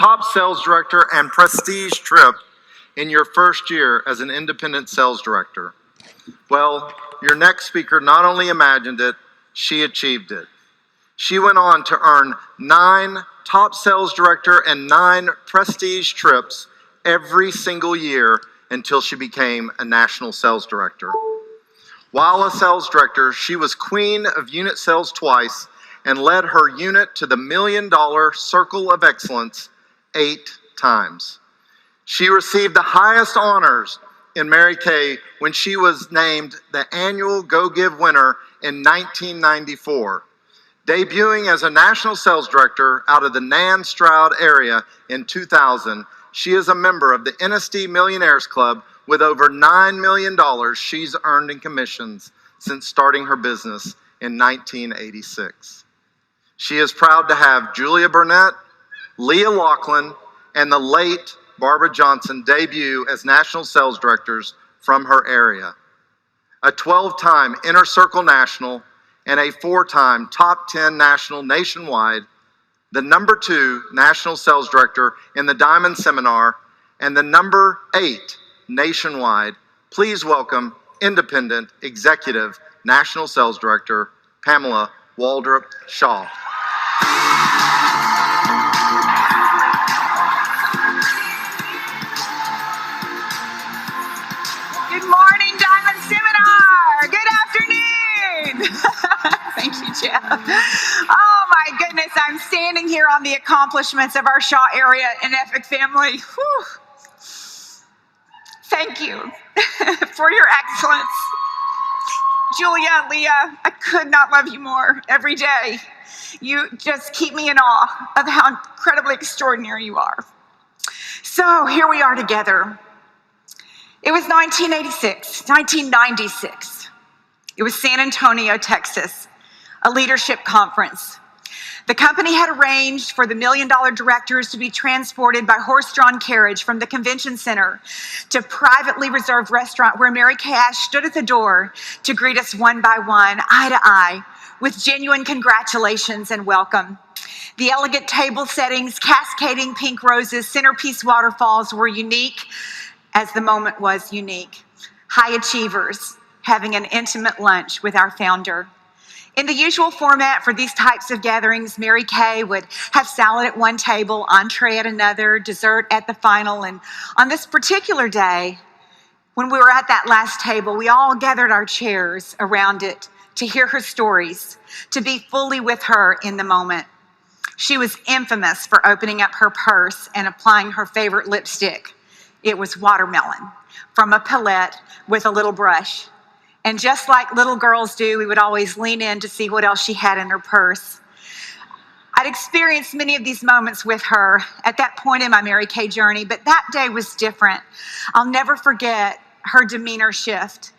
top sales director and prestige trip in your first year as an independent sales director? Well, your next speaker not only imagined it, she achieved it. She went on to earn 9 top sales director and 9 prestige trips every single year until she became a national sales director. While a sales director, she was queen of unit sales twice and led her unit to the $1 million circle of excellence 8 times. She received the highest honors in Mary Kay when she was named the annual Go Give winner in 1994. Debuting as a national sales director out of the Nan Stroud area in 2000, she is a member of the ENSD Millionaires Club with over $9 million she's earned in commissions since starting her business in 1986. She is proud to have Julia Burnett, Leah Laughlin, and the late Barbara Johnson debut as national sales directors from her area. A 12-time Inner Circle National and a 4-time Top 10 National nationwide, the number 2 National Sales Director in the Diamond Seminar, and the number 8 nationwide. Please welcome Independent Executive National Sales Director, Pamela Waldrop Shaw. Good morning, Diamond Seminar. Good afternoon. Thank you, Jeff. Oh my goodness, I'm standing here on the accomplishments of our Shaw area and Epic family. Whew. Thank you for your excellence. Julia, Leah, I could not love you more every day. You just keep me in awe of how incredibly extraordinary you are. So here we are together. It was 1996. It was San Antonio, Texas, a leadership conference. The company had arranged for the $1 million directors to be transported by horse-drawn carriage from the convention center to a privately reserved restaurant where Mary Kay Ash stood at the door to greet us one by one, eye to eye, with genuine congratulations and welcome. The elegant table settings, cascading pink roses, centerpiece waterfalls were unique as the moment was unique. High achievers having an intimate lunch with our founder. In the usual format for these types of gatherings, Mary Kay would have salad at one table, entree at another, dessert at the final. And on this particular day, when we were at that last table, we all gathered our chairs around it to hear her stories, to be fully with her in the moment. She was infamous for opening up her purse and applying her favorite lipstick. It was watermelon from a palette with a little brush. And just like little girls do, we would always lean in to see what else she had in her purse. I'd experienced many of these moments with her at that point in my Mary Kay journey, but that day was different. I'll never forget her demeanor shift.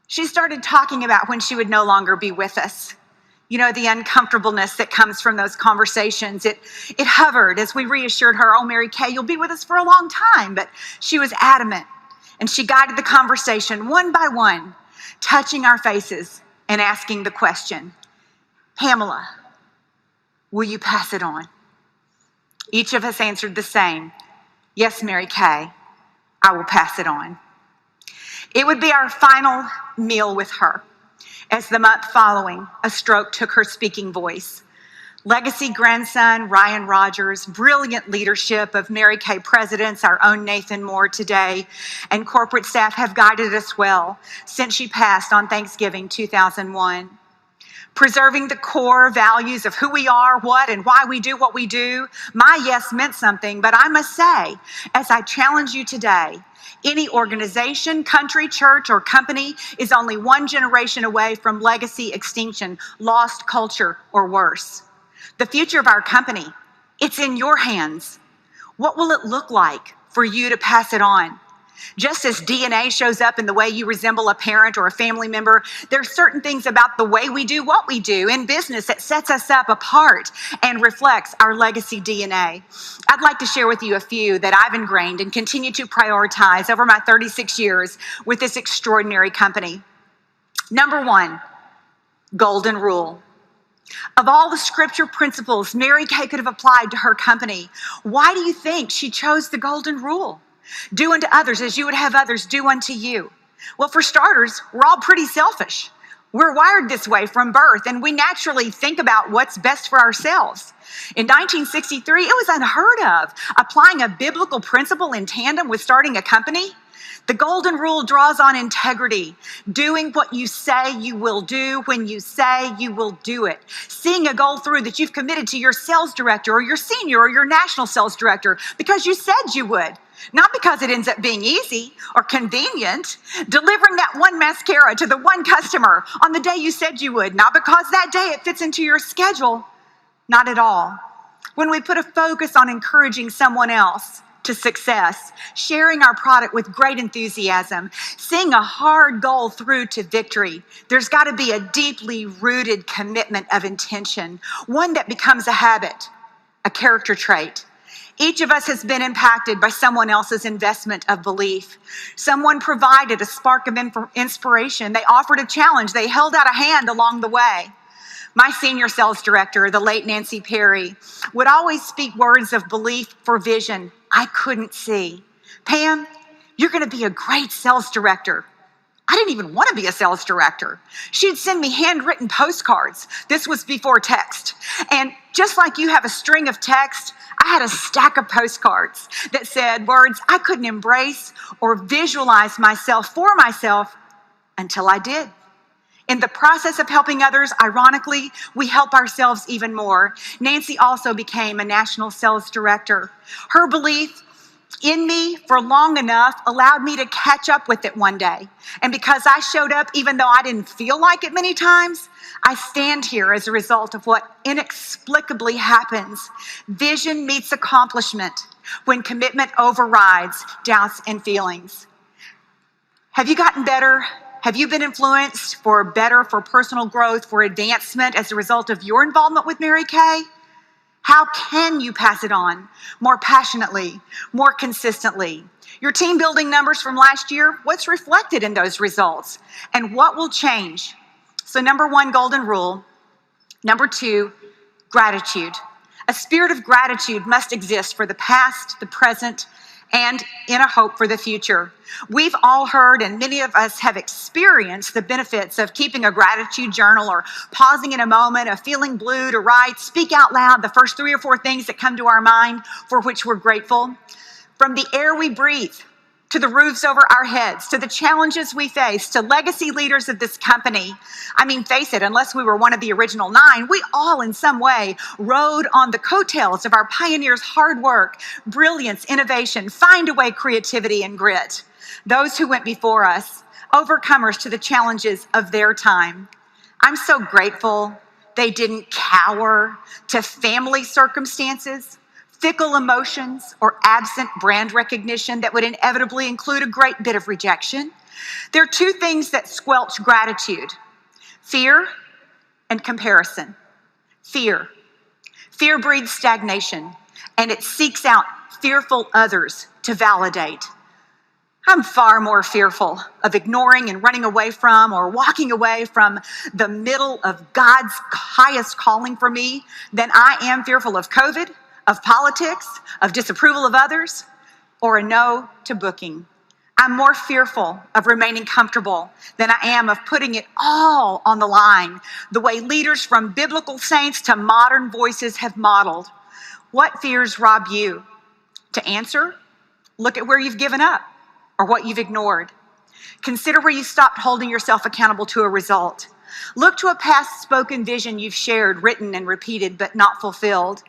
She started talking about when she would no longer be with us. You know, the uncomfortableness that comes from those conversations. It hovered as we reassured her, oh, Mary Kay, you'll be with us for a long time. But she was adamant, and she guided the conversation one by one, touching our faces and asking the question, Pamela, will you pass it on? Each of us answered the same, yes, Mary Kay, I will pass it on. It would be our final meal with her. As the month following, a stroke took her speaking voice. Legacy grandson Ryan Rogers, brilliant leadership of Mary Kay presidents, our own Nathan Moore today, and corporate staff have guided us well since she passed on Thanksgiving 2001. Preserving the core values of who we are, what and why we do what we do, my yes meant something, but I must say, as I challenge you today, any organization, country, church, or company is only one generation away from legacy extinction, lost culture, or worse. The future of our company, it's in your hands. What will it look like for you to pass it on? Just as DNA shows up in the way you resemble a parent or a family member, there are certain things about the way we do what we do in business that sets us up apart and reflects our legacy DNA. I'd like to share with you a few that I've ingrained and continue to prioritize over my 36 years with this extraordinary company. Number 1, golden rule. Of all the scripture principles Mary Kay could have applied to her company, why do you think she chose the golden rule? Do unto others as you would have others do unto you. Well, for starters, we're all pretty selfish. We're wired this way from birth, and we naturally think about what's best for ourselves. In 1963, it was unheard of, applying a biblical principle in tandem with starting a company. The golden rule draws on integrity, doing what you say you will do when you say you will do it, seeing a goal through that you've committed to your sales director or your senior or your national sales director because you said you would, not because it ends up being easy or convenient, delivering that one mascara to the one customer on the day you said you would, not because that day it fits into your schedule, not at all. When we put a focus on encouraging someone else to success, sharing our product with great enthusiasm, seeing a hard goal through to victory, there's got to be a deeply rooted commitment of intention, one that becomes a habit, a character trait. Each of us has been impacted by someone else's investment of belief. Someone provided a spark of inspiration. They offered a challenge. They held out a hand along the way. My senior sales director, the late Nancy Perry, would always speak words of belief for vision I couldn't see. Pam, you're going to be a great sales director. I didn't even want to be a sales director. She'd send me handwritten postcards. This was before text. And just like you have a string of text, I had a stack of postcards that said words I couldn't embrace or visualize myself for myself until I did. In the process of helping others, ironically, we help ourselves even more. Nancy also became a national sales director. Her belief in me for long enough allowed me to catch up with it one day. And because I showed up, even though I didn't feel like it many times, I stand here as a result of what inexplicably happens. Vision meets accomplishment when commitment overrides doubts and feelings. Have you gotten better? Have you been influenced for better, for personal growth, for advancement as a result of your involvement with Mary Kay? How can you pass it on more passionately, more consistently? Your team building numbers from last year, what's reflected in those results? And what will change? So number one, golden rule. Number two, gratitude. A spirit of gratitude must exist for the past, the present, and in a hope for the future. We've all heard, and many of us have experienced the benefits of keeping a gratitude journal or pausing in a moment of feeling blue to write, speak out loud the first 3 or 4 things that come to our mind for which we're grateful. From the air we breathe, to the roofs over our heads, to the challenges we face, to legacy leaders of this company. I mean, face it, unless we were one of the original 9, we all in some way rode on the coattails of our pioneers' hard work, brilliance, innovation, find-a-way creativity and grit. Those who went before us, overcomers to the challenges of their time. I'm so grateful they didn't cower to family circumstances, fickle emotions, or absent brand recognition that would inevitably include a great bit of rejection. There are 2 things that squelch gratitude: fear and comparison. Fear. Fear breeds stagnation, and it seeks out fearful others to validate. I'm far more fearful of ignoring and running away from or walking away from the middle of God's highest calling for me than I am fearful of COVID, of politics, of disapproval of others, or a no to booking. I'm more fearful of remaining comfortable than I am of putting it all on the line, the way leaders from biblical saints to modern voices have modeled. What fears rob you? To answer, look at where you've given up or what you've ignored. Consider where you stopped holding yourself accountable to a result. Look to a past spoken vision you've shared, written, and repeated, but not fulfilled.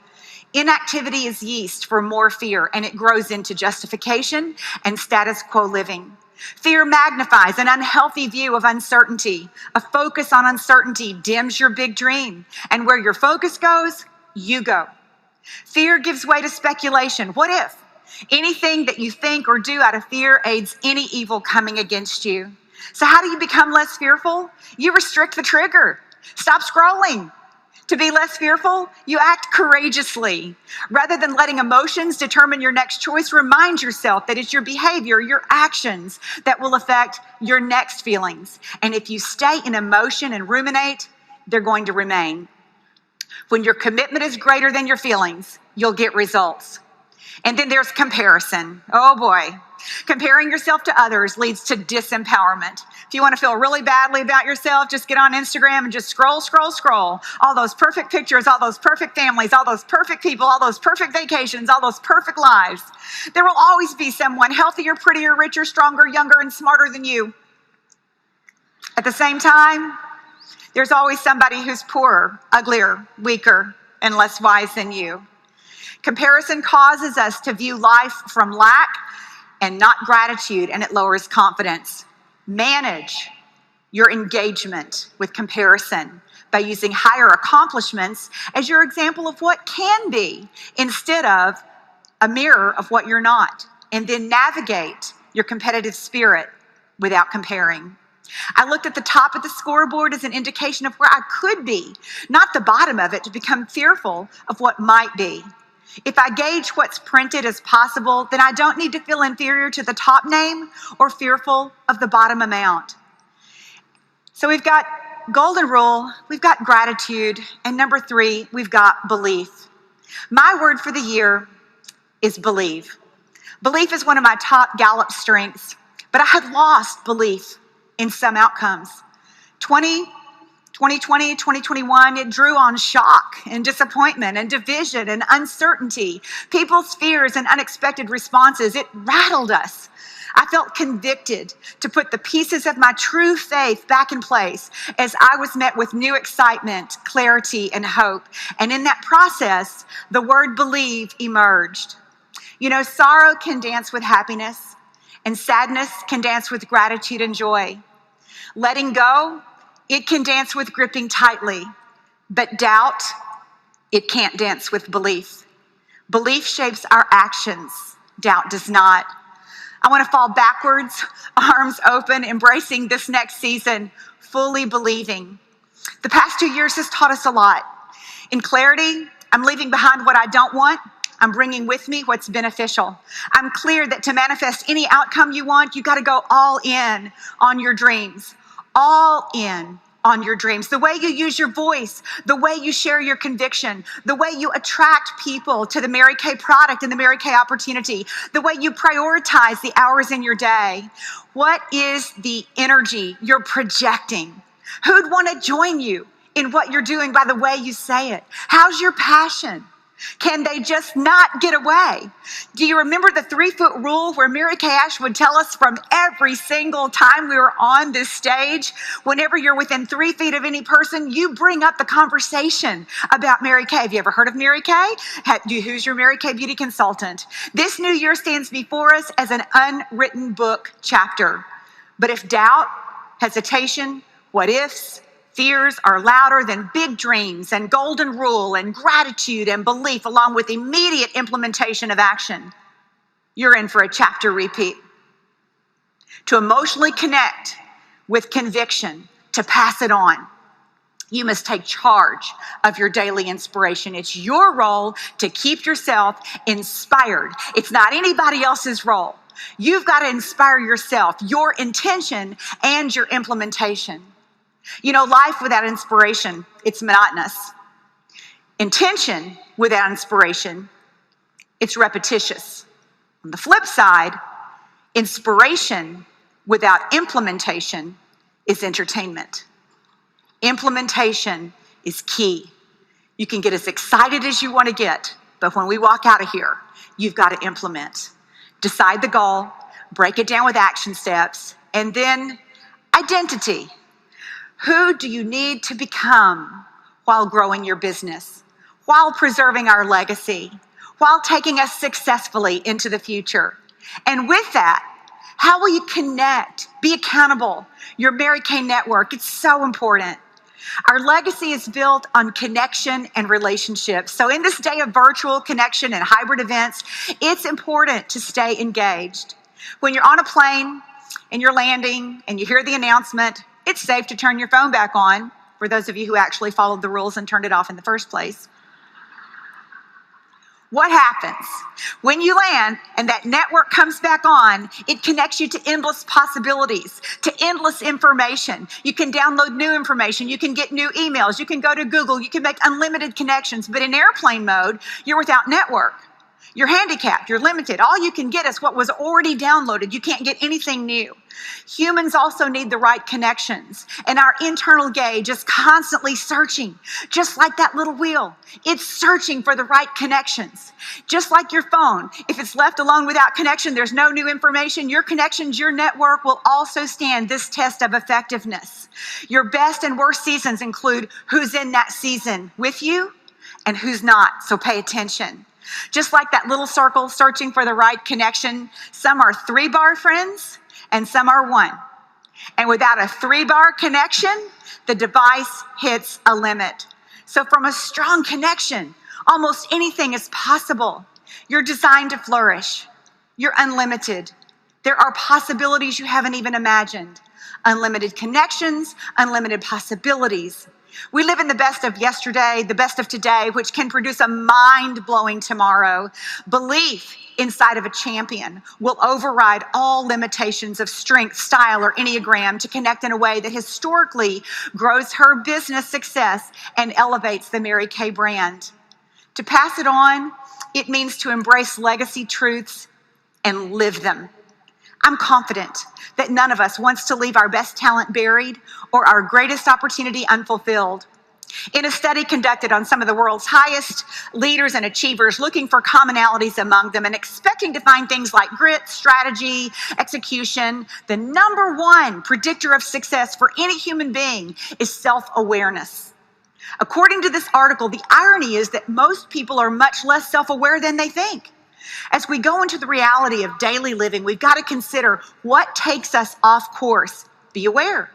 Inactivity is yeast for more fear, and it grows into justification and status quo living. Fear magnifies an unhealthy view of uncertainty. A focus on uncertainty dims your big dream, and where your focus goes, you go. Fear gives way to speculation. What if? Anything that you think or do out of fear aids any evil coming against you. So how do you become less fearful? You restrict the trigger. Stop scrolling. To be less fearful, you act courageously. Rather than letting emotions determine your next choice, remind yourself that it's your behavior, your actions that will affect your next feelings. And if you stay in emotion and ruminate, they're going to remain. When your commitment is greater than your feelings, you'll get results. And then there's comparison. Oh boy. Comparing yourself to others leads to disempowerment. If you want to feel really badly about yourself, just get on Instagram and just scroll, scroll, scroll. All those perfect pictures, all those perfect families, all those perfect people, all those perfect vacations, all those perfect lives. There will always be someone healthier, prettier, richer, stronger, younger, and smarter than you. At the same time, there's always somebody who's poorer, uglier, weaker, and less wise than you. Comparison causes us to view life from lack and not gratitude, and it lowers confidence. Manage your engagement with comparison by using higher accomplishments as your example of what can be instead of a mirror of what you're not, and then navigate your competitive spirit without comparing. I looked at the top of the scoreboard as an indication of where I could be, not the bottom of it to become fearful of what might be. If I gauge what's printed as possible, then I don't need to feel inferior to the top name or fearful of the bottom amount. So we've got golden rule, we've got gratitude, and number 3, we've got belief. My word for the year is believe. Belief is one of my top Gallup strengths, but I had lost belief in some outcomes. 2020, 2021, it drew on shock and disappointment and division and uncertainty, people's fears and unexpected responses. It rattled us. I felt convicted to put the pieces of my true faith back in place as I was met with new excitement, clarity, and hope. And in that process, the word believe emerged. You know, sorrow can dance with happiness, and sadness can dance with gratitude and joy. Letting go, it can dance with gripping tightly, but doubt, it can't dance with belief. Belief shapes our actions, doubt does not. I want to fall backwards, arms open, embracing this next season, fully believing. The past 2 years has taught us a lot. In clarity, I'm leaving behind what I don't want. I'm bringing with me what's beneficial. I'm clear that to manifest any outcome you want, you got to go all in on your dreams. All in on your dreams. The way you use your voice, the way you share your conviction, the way you attract people to the Mary Kay product and the Mary Kay opportunity, the way you prioritize the hours in your day. What is the energy you're projecting? Who'd want to join you in what you're doing by the way you say it? How's your passion? Can they just not get away? Do you remember the 3-foot rule where Mary Kay Ash would tell us from every single time we were on this stage, whenever you're within 3 feet of any person, you bring up the conversation about Mary Kay. Have you ever heard of Mary Kay? Who's your Mary Kay beauty consultant? This new year stands before us as an unwritten book chapter. But if doubt, hesitation, what ifs, fears are louder than big dreams and golden rule and gratitude and belief, along with immediate implementation of action, you're in for a chapter repeat. To emotionally connect with conviction, to pass it on, you must take charge of your daily inspiration. It's your role to keep yourself inspired. It's not anybody else's role. You've got to inspire yourself, your intention and your implementation. You know, life without inspiration, it's monotonous. Intention without inspiration, it's repetitious. On the flip side, inspiration without implementation is entertainment. Implementation is key. You can get as excited as you want to get, but when we walk out of here, you've got to implement. Decide the goal, break it down with action steps, and then identity. Who do you need to become while growing your business, while preserving our legacy, while taking us successfully into the future? And with that, how will you connect, be accountable? Your Mary Kay network, it's so important. Our legacy is built on connection and relationships. So in this day of virtual connection and hybrid events, it's important to stay engaged. When you're on a plane and you're landing and you hear the announcement, it's safe to turn your phone back on, for those of you who actually followed the rules and turned it off in the first place. What happens? When you land and that network comes back on, it connects you to endless possibilities, to endless information. You can download new information. You can get new emails. You can go to Google. You can make unlimited connections. But in airplane mode, you're without network. You're handicapped. You're limited. All you can get is what was already downloaded. You can't get anything new. Humans also need the right connections. And our internal gauge is constantly searching, just like that little wheel. It's searching for the right connections. Just like your phone. If it's left alone without connection, there's no new information. Your connections, your network will also stand this test of effectiveness. Your best and worst seasons include who's in that season with you and who's not. So pay attention. Just like that little circle searching for the right connection, some are 3-bar friends and some are 1. And without a 3-bar connection, the device hits a limit. So from a strong connection, almost anything is possible. You're designed to flourish. You're unlimited. There are possibilities you haven't even imagined. Unlimited connections, unlimited possibilities. We live in the best of yesterday, the best of today, which can produce a mind-blowing tomorrow. Belief inside of a champion will override all limitations of strength, style, or Enneagram to connect in a way that historically grows her business success and elevates the Mary Kay brand. To pass it on, it means to embrace legacy truths and live them. I'm confident that none of us wants to leave our best talent buried or our greatest opportunity unfulfilled. In a study conducted on some of the world's highest leaders and achievers, looking for commonalities among them and expecting to find things like grit, strategy, execution, the number one predictor of success for any human being is self-awareness. According to this article, the irony is that most people are much less self-aware than they think. As we go into the reality of daily living, we've got to consider what takes us off course. Be aware.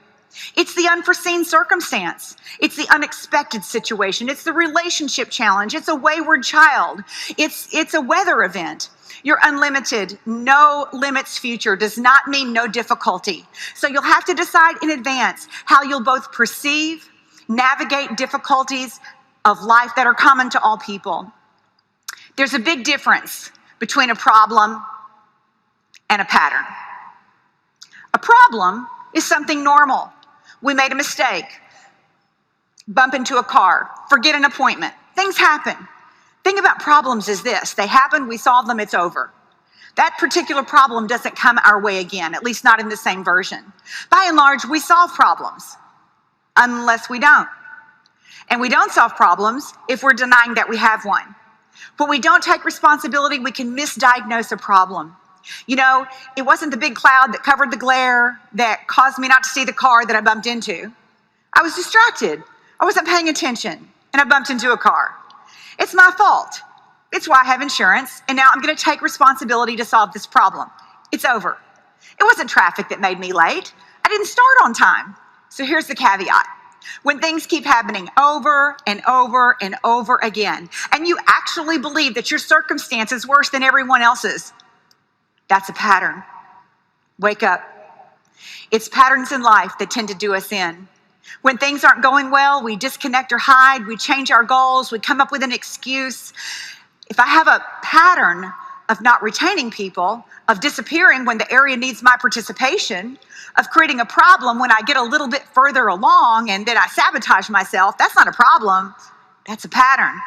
It's the unforeseen circumstance. It's the unexpected situation. It's the relationship challenge. It's a wayward child. It's a weather event. Your unlimited, no limits future does not mean no difficulty. So you'll have to decide in advance how you'll both perceive, navigate difficulties of life that are common to all people. There's a big difference between a problem and a pattern. A problem is something normal. We made a mistake, bump into a car, forget an appointment. Things happen. Thing about problems is this: they happen, we solve them, it's over. That particular problem doesn't come our way again, at least not in the same version. By and large, we solve problems, unless we don't. And we don't solve problems if we're denying that we have one. When we don't take responsibility, we can misdiagnose a problem. You know, it wasn't the big cloud that covered the glare that caused me not to see the car that I bumped into. I was distracted. I wasn't paying attention, and I bumped into a car. It's my fault. It's why I have insurance, and now I'm going to take responsibility to solve this problem. It's over. It wasn't traffic that made me late. I didn't start on time. So here's the caveat. When things keep happening over and over and over again, and you actually believe that your circumstance is worse than everyone else's, that's a pattern. Wake up. It's patterns in life that tend to do us in. When things aren't going well, we disconnect or hide, we change our goals, we come up with an excuse. If I have a pattern of not retaining people, of disappearing when the area needs my participation, of creating a problem when I get a little bit further along and then I sabotage myself, that's not a problem, that's a pattern,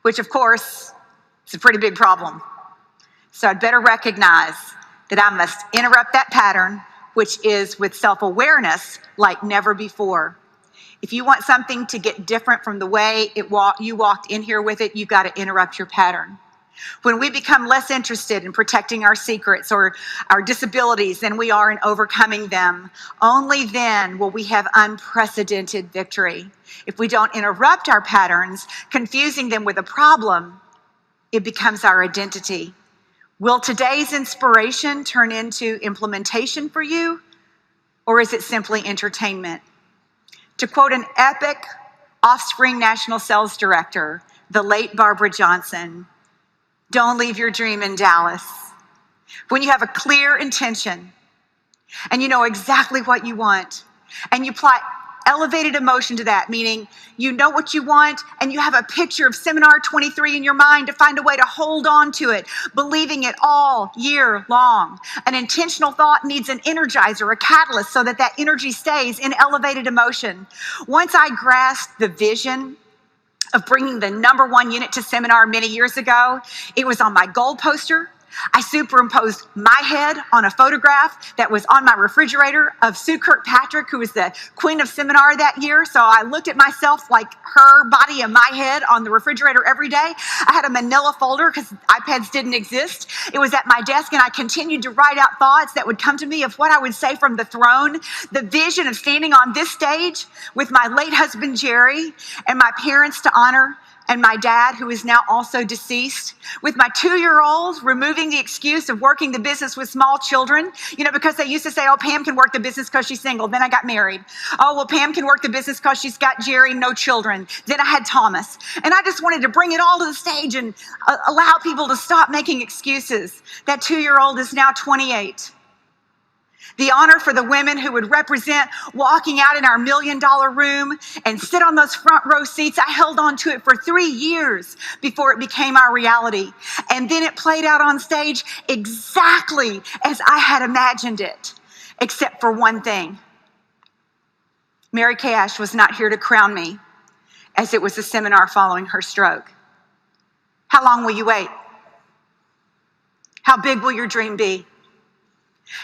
which of course is a pretty big problem. So I'd better recognize that I must interrupt that pattern, which is with self-awareness like never before. If you want something to get different from the way you walked in here with it, you've got to interrupt your pattern. When we become less interested in protecting our secrets or our disabilities than we are in overcoming them, only then will we have unprecedented victory. If we don't interrupt our patterns, confusing them with a problem, it becomes our identity. Will today's inspiration turn into implementation for you, or is it simply entertainment? To quote an epic Offspring National Sales Director, the late Barbara Johnson, don't leave your dream in Dallas. When you have a clear intention and you know exactly what you want and you apply elevated emotion to that, meaning you know what you want and you have a picture of Seminar 23 in your mind to find a way to hold on to it, believing it all year long. An intentional thought needs an energizer, a catalyst, so that that energy stays in elevated emotion. Once I grasped the vision of bringing the #1 unit to Seminar many years ago, it was on my goal poster. I superimposed my head on a photograph that was on my refrigerator of Sue Kirkpatrick, who was the queen of Seminar that year. So I looked at myself like her body and my head on the refrigerator every day. I had a manila folder because iPads didn't exist. It was at my desk, and I continued to write out thoughts that would come to me of what I would say from the throne. The vision of standing on this stage with my late husband, Jerry, and my parents to honor, and my dad, who is now also deceased, with my 2-year-old, removing the excuse of working the business with small children, because they used to say, oh, Pam can work the business because she's single. Then I got married. Oh, well, Pam can work the business because she's got Jerry, no children. Then I had Thomas. And I just wanted to bring it all to the stage and allow people to stop making excuses. That 2-year-old is now 28. The honor for the women who would represent walking out in our $1 million room and sit on those front row seats. I held on to it for 3 years before it became our reality. And then it played out on stage exactly as I had imagined it, except for one thing. Mary Kay Ash was not here to crown me, as it was a seminar following her stroke. How long will you wait? How big will your dream be?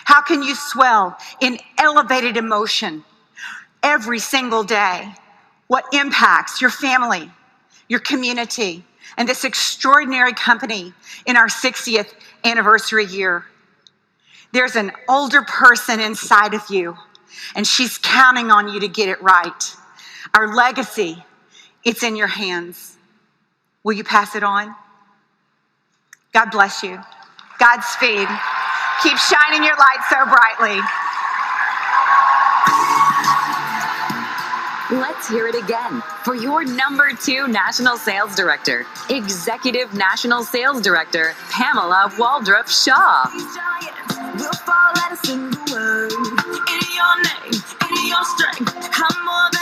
How can you swell in elevated emotion every single day? What impacts your family, your community, and this extraordinary company in our 60th anniversary year? There's an older person inside of you, and she's counting on you to get it right. Our legacy, it's in your hands. Will you pass it on? God bless you. Godspeed. Keep shining your light so brightly. Let's hear it again for your #2 National Sales Director, Executive National Sales Director, Pamela Waldrop Shaw. These giants will fall at a single word. In your name, in your strength,